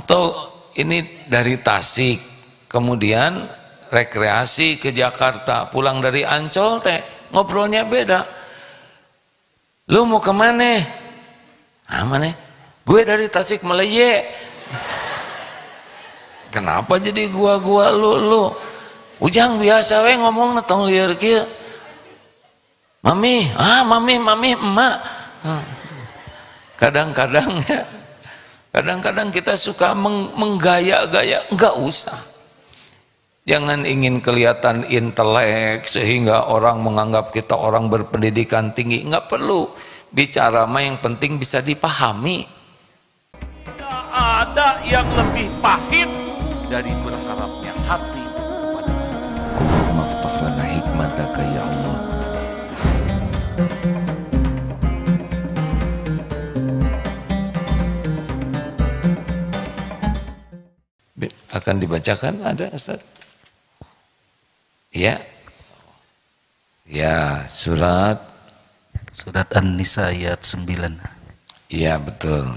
Atau ini dari Tasik, kemudian rekreasi ke Jakarta, pulang dari Ancol teh ngobrolnya beda. Lu mau kemana? Ah, mana? Gue dari Tasik Malaya. Kenapa jadi gua lu? Ujang biasa we ngomong tong lieur kieu. Mami, mami, emak. Kadang-kadang ya, kadang-kadang kita suka menggaya-gaya, enggak usah. Jangan ingin kelihatan intelek sehingga orang menganggap kita orang berpendidikan tinggi, enggak perlu. Bicara mah yang penting bisa dipahami. Tidak ada yang lebih pahit dari berharapnya hati kepada Allah. Allahumma ftah lana hikmataka ya Allah. Akan dibacakan ada Ustaz? Ya. Ya, surat An-Nisa ayat 9. Ya, betul.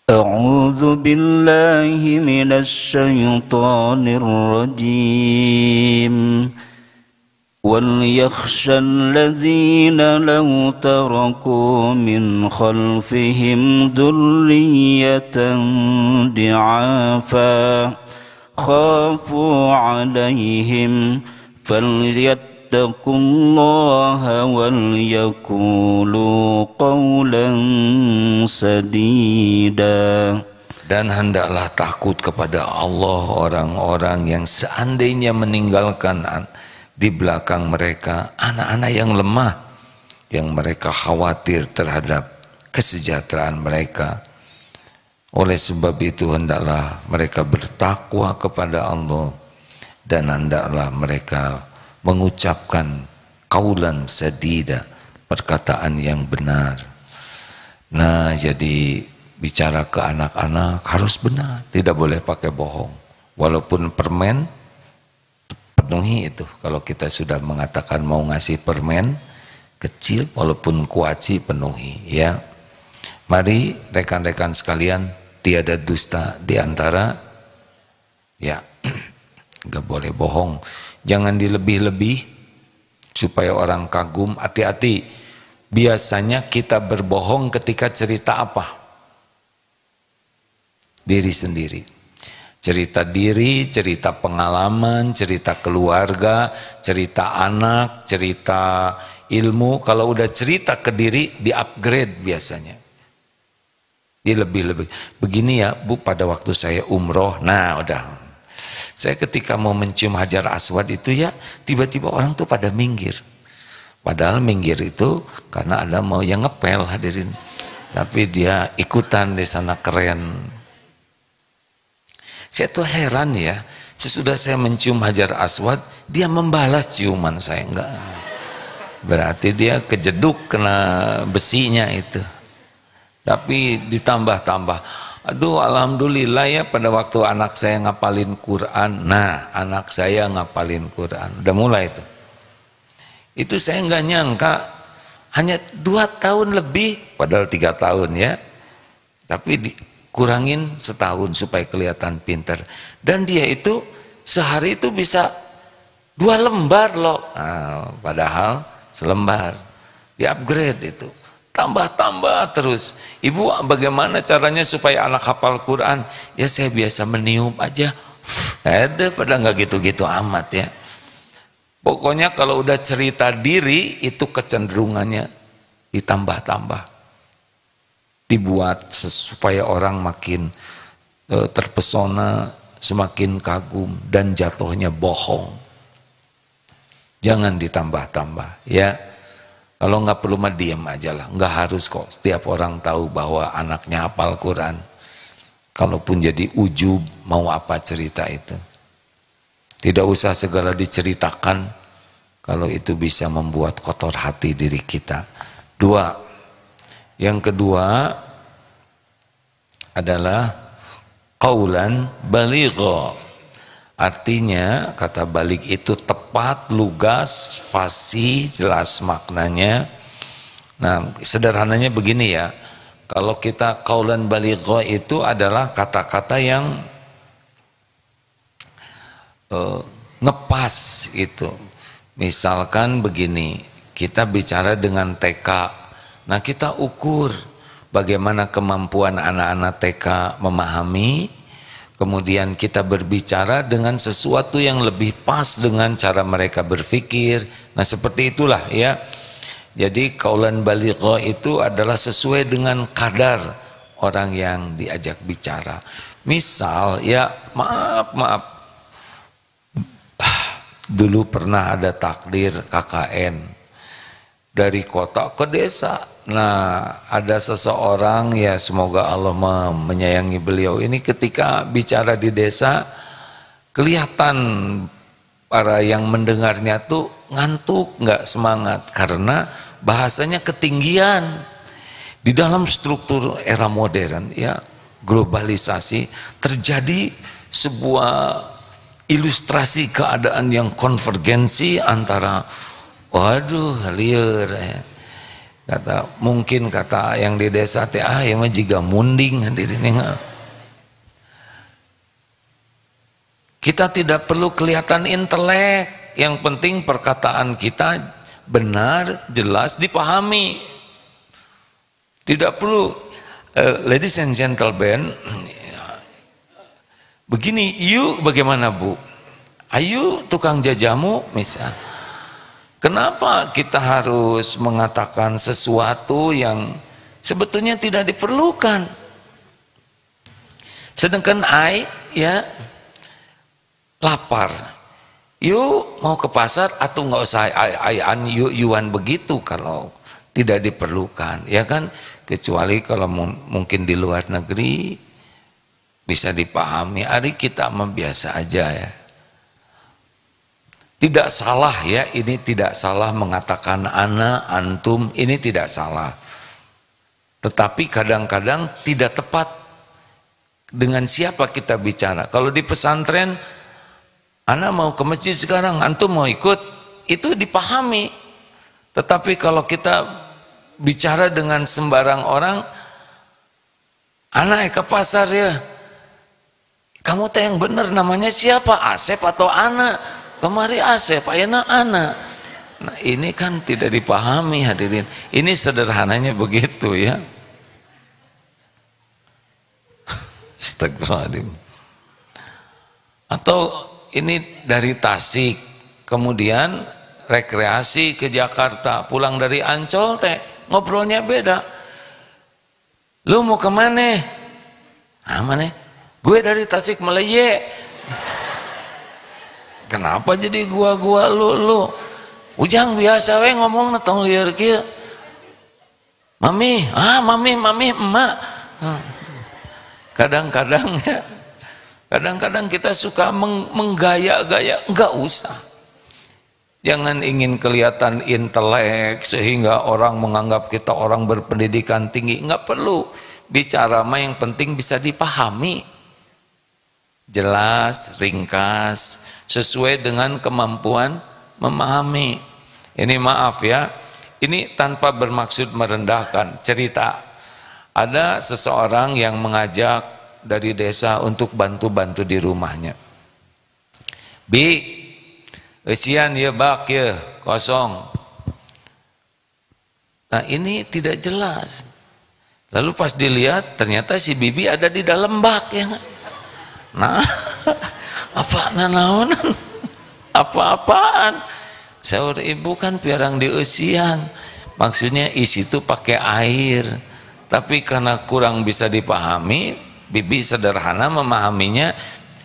A'udzu billahi minasy syaithanir rajim. وَلْيَخْشَى الَّذِينَ لَوْ تَرَكُوا مِنْ خَلْفِهِمْ ذُرِّيَّةً ضِعَافًا خَافُوا عَلَيْهِمْ فَلْيَتَّقُوا اللَّهَ وَلْيَقُولُوا قَوْلًا سَدِيدًا. Dan hendaklah takut kepada Allah orang-orang yang seandainya meninggalkan di belakang mereka anak-anak yang lemah, yang mereka khawatir terhadap kesejahteraan mereka. Oleh sebab itu hendaklah mereka bertakwa kepada Allah dan hendaklah mereka mengucapkan qaulan sadida, perkataan yang benar. Nah, jadi bicara ke anak-anak harus benar, tidak boleh pakai bohong. Walaupun permen, penuhi itu. Kalau kita sudah mengatakan mau ngasih permen kecil, walaupun kuaci, penuhi ya. Mari rekan-rekan sekalian, tiada dusta di antara ya. Gak boleh bohong, jangan dilebih-lebih supaya orang kagum. Hati-hati, biasanya kita berbohong ketika cerita apa? Diri sendiri. Cerita diri, cerita pengalaman, cerita keluarga, cerita anak, cerita ilmu. Kalau udah cerita ke diri, di-upgrade biasanya. Dia lebih-lebih. Begini ya Bu, pada waktu saya umroh, nah udah. Saya ketika mau mencium Hajar Aswad itu ya, tiba-tiba orang tuh pada minggir. Padahal minggir itu karena ada mau yang ngepel hadirin. Tapi dia ikutan di sana, keren. Saya tuh heran ya, sesudah saya mencium Hajar Aswad, dia membalas ciuman saya. Enggak. Berarti dia kejeduk kena besinya itu. Tapi ditambah-tambah. Aduh, alhamdulillah ya pada waktu anak saya ngapalin Quran. Nah, anak saya ngapalin Quran. Udah mulai itu. Itu saya nggak nyangka, hanya 2 tahun lebih, padahal 3 tahun ya. Tapi kurangin setahun supaya kelihatan pintar. Dan dia itu sehari itu bisa 2 lembar loh. Nah, padahal selembar. Di upgrade itu. Tambah-tambah terus. Ibu, bagaimana caranya supaya anak hafal Quran? Ya saya biasa meniup aja. Ada pada nggak gitu-gitu amat ya. Pokoknya kalau udah cerita diri itu kecenderungannya ditambah-tambah. Dibuat supaya orang makin terpesona, semakin kagum, dan jatuhnya bohong. Jangan ditambah-tambah ya. Kalau nggak perlu mah diam aja lah, nggak harus kok setiap orang tahu bahwa anaknya hafal Quran. Kalaupun jadi ujub, mau apa cerita itu. Tidak usah segala diceritakan, kalau itu bisa membuat kotor hati diri kita. 2. Yang kedua adalah qaulan baligha. Artinya kata balik itu tepat, lugas, fasih, jelas maknanya. Nah, sederhananya begini ya. Kalau kita qaulan baligha itu adalah kata-kata yang ngepas itu. Misalkan begini, kita bicara dengan TK. Nah, kita ukur bagaimana kemampuan anak-anak TK memahami. Kemudian kita berbicara dengan sesuatu yang lebih pas dengan cara mereka berpikir. Nah, seperti itulah ya. Jadi qaulan baligha itu adalah sesuai dengan kadar orang yang diajak bicara. Misal ya, maaf. Dulu pernah ada takdir KKN dari kota ke desa. Nah, ada seseorang, ya semoga Allah menyayangi beliau ini, ketika bicara di desa kelihatan para yang mendengarnya tuh ngantuk, nggak semangat karena bahasanya ketinggian. Di dalam struktur era modern ya, globalisasi, terjadi sebuah ilustrasi keadaan yang konvergensi antara waduh lieur ya. Mungkin kata yang di desa teh ya mah jiga munding hadirin. Kita tidak perlu kelihatan intelek, yang penting perkataan kita benar, jelas, dipahami. Tidak perlu ladies and gentlemen, begini, you bagaimana Bu? Ayu tukang jajamu misal. Kenapa kita harus mengatakan sesuatu yang sebetulnya tidak diperlukan? Sedangkan ya lapar. Yuk mau ke pasar atau nggak usah yuan begitu kalau tidak diperlukan, ya kan? Kecuali kalau mungkin di luar negeri bisa dipahami. Hari kita membiasa aja ya. Tidak salah ya, ini tidak salah mengatakan ana, antum, ini tidak salah. Tetapi kadang-kadang tidak tepat dengan siapa kita bicara. Kalau di pesantren, ana mau ke masjid sekarang, antum mau ikut, itu dipahami. Tetapi kalau kita bicara dengan sembarang orang, ana ke pasar ya, kamu teh yang benar namanya siapa? Asep atau ana? Kemari Asep, ayana ana. Nah, ini kan tidak dipahami hadirin. Ini sederhananya begitu ya. Astagfirullahaladzim. Atau ini dari Tasik, kemudian rekreasi ke Jakarta, pulang dari Ancol teh ngobrolnya beda. Lu mau kemana? Ah, mana? Gue dari Tasik Malaya. Kenapa jadi gua lu? Ujang biasa we ngomong tong lieur kieu. Mami, emak. Kadang-kadang ya. Kadang-kadang kita suka menggaya-gaya, enggak usah. Jangan ingin kelihatan intelek sehingga orang menganggap kita orang berpendidikan tinggi, enggak perlu. Bicara mah yang penting bisa dipahami. Jelas, ringkas, sesuai dengan kemampuan memahami. Ini maaf ya, ini tanpa bermaksud merendahkan. Cerita, ada seseorang yang mengajak dari desa untuk bantu-bantu di rumahnya. Bi, esian ya bak ya, kosong. Nah ini tidak jelas. Lalu pas dilihat ternyata si bibi ada di dalam bak ya. Nah, apa-apaan? Sahur ibu kan piarang di usian. Maksudnya isi itu pakai air. Tapi karena kurang bisa dipahami, bibi sederhana memahaminya.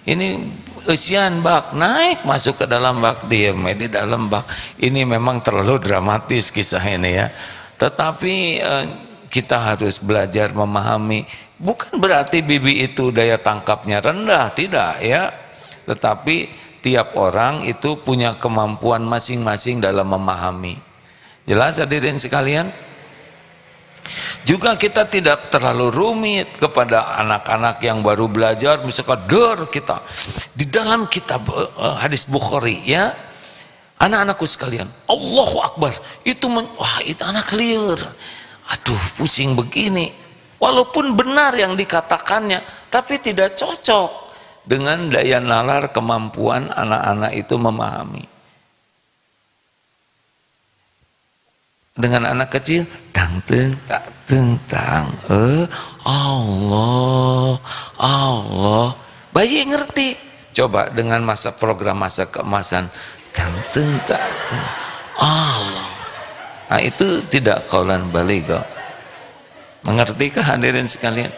Ini usian bak naik masuk ke dalam bak, diam di dalam bak. Ini memang terlalu dramatis kisah ini ya. Tetapi kita harus belajar memahami. Bukan berarti bibi itu daya tangkapnya rendah, tidak ya. Tetapi tiap orang itu punya kemampuan masing-masing dalam memahami. Jelas hadirin sekalian? Juga kita tidak terlalu rumit kepada anak-anak yang baru belajar. Misalkan kita di dalam kitab hadis Bukhari ya, anak-anakku sekalian, Allahu Akbar, itu wah itu anak liar. Aduh pusing begini. Walaupun benar yang dikatakannya, tapi tidak cocok dengan daya nalar kemampuan anak-anak itu memahami. Dengan anak kecil, tang teng tak teng tang, Allah, Allah. Bayi ngerti. Coba dengan program masa keemasan, tang teng tak teng, Allah. Nah, itu tidak qaulan baligh. Mengertikah hadirin sekalian?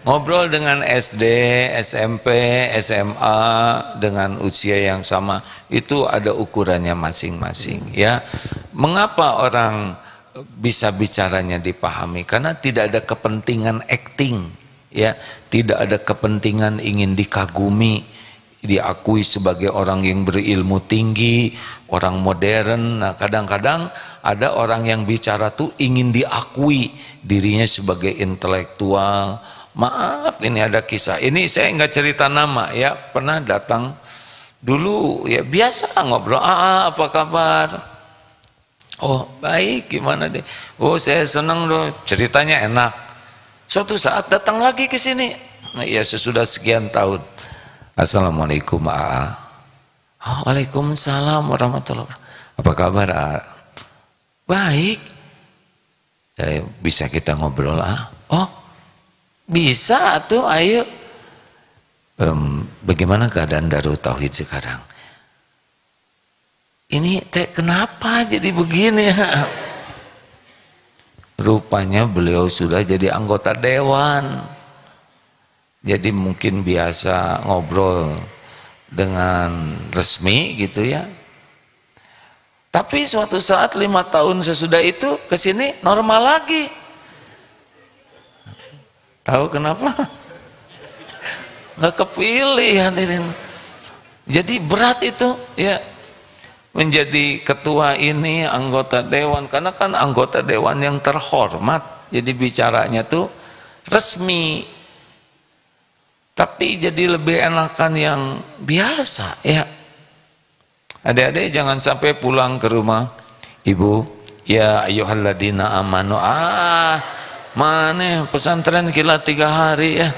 Ngobrol dengan SD, SMP, SMA dengan usia yang sama, itu ada ukurannya masing-masing, ya. Mengapa orang bisa bicaranya dipahami? Karena tidak ada kepentingan acting, ya. Tidak ada kepentingan ingin dikagumi, diakui sebagai orang yang berilmu tinggi, orang modern. Nah, kadang-kadang ada orang yang bicara tuh ingin diakui dirinya sebagai intelektual. Maaf, ini ada kisah. Ini saya nggak cerita nama, ya. Pernah datang dulu, ya biasa ngobrol. Apa kabar? Oh baik, gimana deh? Oh saya senang loh, ceritanya enak. Suatu saat datang lagi ke sini. Nah, ya sesudah sekian tahun. Assalamualaikum A. Oh, waalaikumsalam warahmatullahi wabarakatuh. Apa kabar A? Baik. Ya, bisa kita ngobrol A? Oh. Bisa tuh, ayo. Bagaimana keadaan Darut Tauhid sekarang? Ini teh kenapa jadi begini? Rupanya beliau sudah jadi anggota dewan. Jadi mungkin biasa ngobrol dengan resmi gitu ya. Tapi suatu saat 5 tahun sesudah itu ke sini normal lagi. Tahu kenapa? Nggak kepilih hadirin. Jadi berat itu ya menjadi ketua ini, anggota dewan, karena kan anggota dewan yang terhormat. Jadi bicaranya tuh resmi. Tapi jadi lebih enakan yang biasa ya. Adik-adik jangan sampai pulang ke rumah, Ibu, ya ayyuhalladzina amanu, mana pesantren kila 3 hari ya.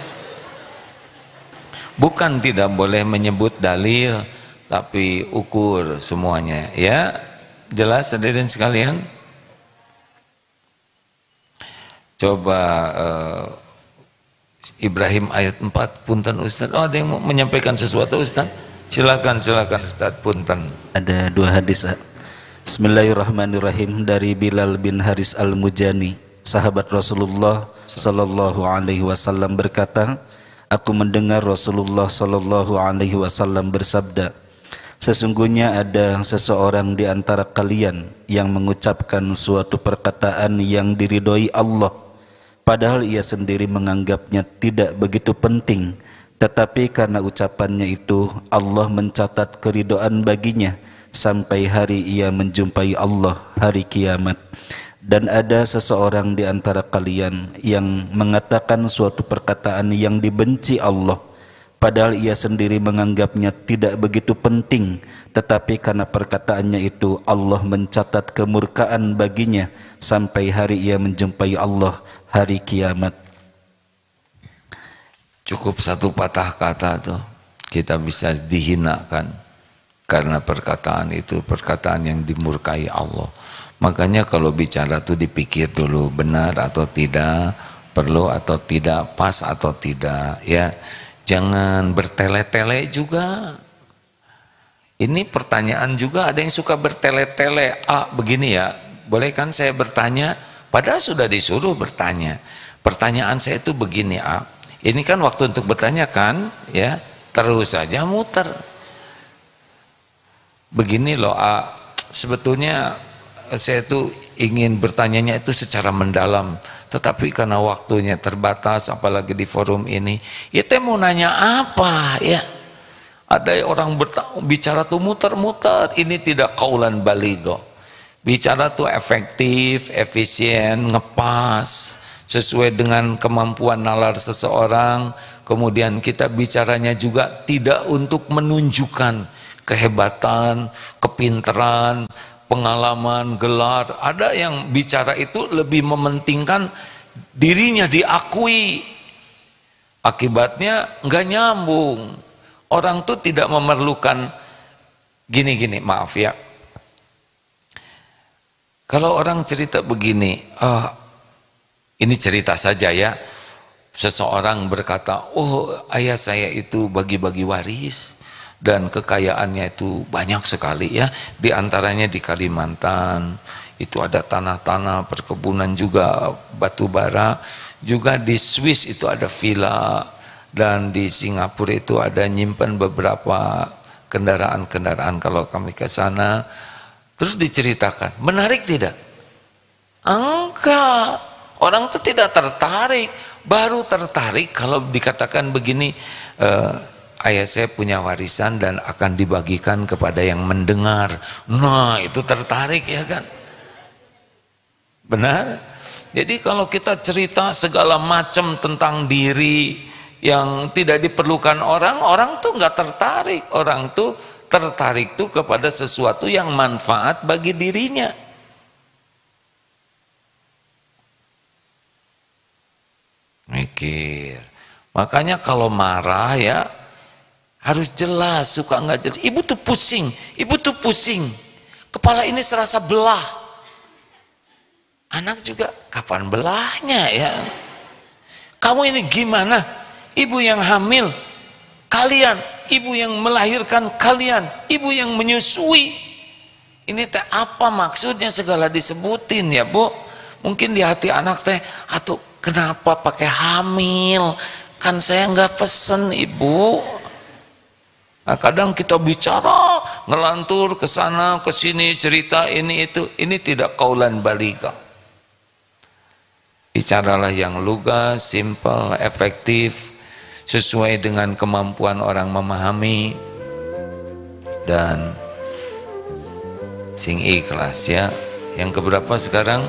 Bukan tidak boleh menyebut dalil, tapi ukur semuanya ya. Jelas hadirin sekalian? Coba Ibrahim ayat 4, punten Ustaz. Oh, ada yang mau menyampaikan sesuatu Ustaz? Silakan Ustaz, punten. Ada 2 hadis. Bismillahirrahmanirrahim, dari Bilal bin Haris al-Mujani, sahabat Rasulullah sallallahu alaihi wasallam berkata, aku mendengar Rasulullah sallallahu alaihi wasallam bersabda, sesungguhnya ada seseorang di antara kalian yang mengucapkan suatu perkataan yang diridhoi Allah, padahal ia sendiri menganggapnya tidak begitu penting, tetapi karena ucapannya itu Allah mencatat keridhaan baginya sampai hari ia menjumpai Allah hari kiamat. Dan ada seseorang di antara kalian yang mengatakan suatu perkataan yang dibenci Allah, padahal ia sendiri menganggapnya tidak begitu penting, tetapi karena perkataannya itu Allah mencatat kemurkaan baginya sampai hari ia menjumpai Allah hari kiamat. Cukup satu patah kata tuh kita bisa dihinakan karena perkataan itu perkataan yang dimurkai Allah. Makanya kalau bicara tuh dipikir dulu, benar atau tidak, perlu atau tidak, pas atau tidak ya. Jangan bertele-tele juga. Ini pertanyaan juga ada yang suka bertele-tele. Begini ya, boleh kan saya bertanya? Padahal sudah disuruh bertanya. Pertanyaan saya itu begini ini kan waktu untuk bertanya kan ya, terus saja muter. Begini loh sebetulnya saya tuh ingin bertanyanya itu secara mendalam, tetapi karena waktunya terbatas, apalagi di forum ini, ya teh mau nanya apa ya? Ada orang bicara tuh muter-muter, ini tidak qaulan baligh. Bicara tuh efektif, efisien, ngepas, sesuai dengan kemampuan nalar seseorang. Kemudian kita bicaranya juga tidak untuk menunjukkan kehebatan, kepintaran, pengalaman, gelar. Ada yang bicara itu lebih mementingkan dirinya diakui. Akibatnya nggak nyambung. Orang tuh tidak memerlukan gini-gini, maaf ya. Kalau orang cerita begini, ini cerita saja ya. Seseorang berkata, oh ayah saya itu bagi-bagi waris dan kekayaannya itu banyak sekali ya. Di antaranya di Kalimantan itu ada tanah-tanah, perkebunan juga, batu bara. Juga di Swiss itu ada villa, dan di Singapura itu ada nyimpan beberapa kendaraan-kendaraan kalau kami ke sana. Terus diceritakan, menarik tidak? Enggak, orang itu tidak tertarik. Baru tertarik kalau dikatakan begini, ayah saya punya warisan dan akan dibagikan kepada yang mendengar. Nah itu tertarik ya kan? Benar? Jadi kalau kita cerita segala macam tentang diri yang tidak diperlukan orang, orang tuh nggak tertarik. Orang tuh tertarik tuh kepada sesuatu yang manfaat bagi dirinya. Mikir. Makanya kalau marah ya harus jelas, suka nggak jelas. Ibu tuh pusing, ibu tuh pusing. Kepala ini serasa belah. Anak juga kapan belahnya ya? Kamu ini gimana? Ibu yang hamil, kalian, ibu yang melahirkan kalian, ibu yang menyusui. Ini teh apa maksudnya segala disebutin ya Bu? Mungkin di hati anak teh, atau kenapa pakai hamil? Kan saya nggak pesen ibu. Nah, kadang kita bicara ngelantur ke sana ke sini cerita ini itu, ini tidak qaulan baligha. Bicaralah yang lugas, simple, efektif, sesuai dengan kemampuan orang memahami, dan sing ikhlas ya. Yang keberapa sekarang?